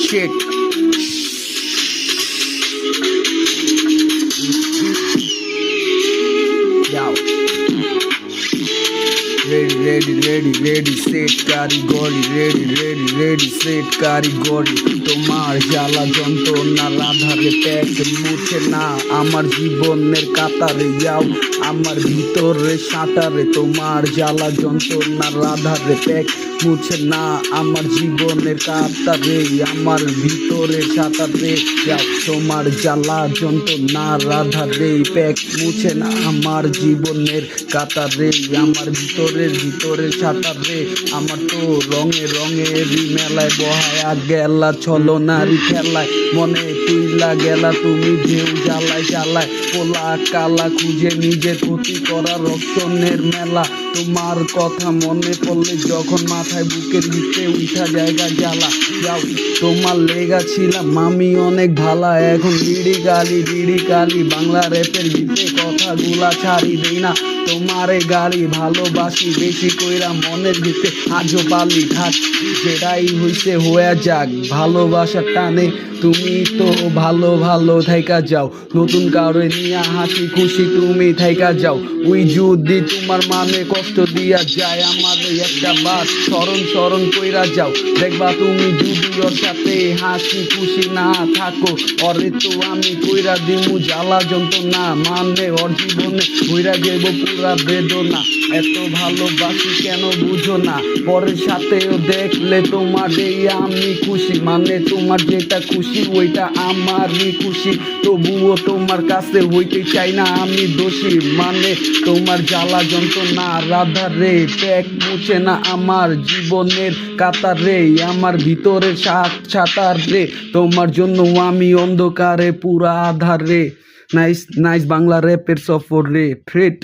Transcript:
shit. Yo. Ready, set, কারিগরি, ready, set, কারিগরি। তোমার জ্বালা যন্ত্রণা রাধারে প্যাক মুছে না আমার জীবনের কাতারে যাও আমার ভিতরে সাঁতারে। তোমার জ্বালা যন্ত্রণা রাধারে প্যাক মুছে না আমার জীবনের কাতারে আমার ভিতরে সাঁতারে যাও। তোমার জ্বালা যন্ত্রণা রাধারে প্যাক মুছে না আমার জীবনের কাতারে আমার ভিতরে সাঁতারে। আমার তো রঙেরই মেলায় বহায়া গেলা ছলনারি খেলায় মনে তুইলা গেলা তুমি ঢেউ জ্বালায় পোলা কালা খুঁজে নিজে ক্ষতি করা রক্ষণের মেলা। তোমার কথা মনে পড়লে যখন মাথায় বুকের ভিতরে উঠা জায়গা জ্বালা যাও। তোমার লেগা ছিলাম আমি অনেক ভালা এখন লিড়ি গালি বাংলা র্যাপের ভিতরে কথাগুলা ছাড়ি দেই না তোমারে গালি ভালোবাসি বেশি কইরা মনের ভিতরে আজও পালি থাক যেটাই হইছে হয়ে যাক ভালোবাসার টানে তুমি তো ভালো থাইকা যাও। নতুন কাউরে নিয়া হাসি খুশি তুমি থাইকা যাও। ওই যদি তোমার মানে কষ্ট দিয়া যায় আমার একটা বাস স্মরণ কইরা যাও। দেখবা তুমি যদি ওর সাথে হাসি খুশি না থাকো অরে তো আমি কইরা দিমু জ্বালা যন্ত্রণা মানে ওর জীবনে কইরা যাইব পুরা বেদনা। এত ভালোবাসি কেন বুঝো না পরের সাথেও দেখলে তোমার আমি খুশি মানে তোমার যেটা খুশি ওইটা আমারই খুশি। তবুও তোমার কাছে হইতে চাই না আমি দোষী মানে তোমার জ্বালা যন্ত্রণা রাধারে প্যাক মুছে না আমার জীবনের কাতারে আমার ভিতরের সাঁতার রে। তোমার জন্য আমি অন্ধকারে পুরা আধারে। নাইস বাংলা র্যাপের সফর রে ফ্রেট।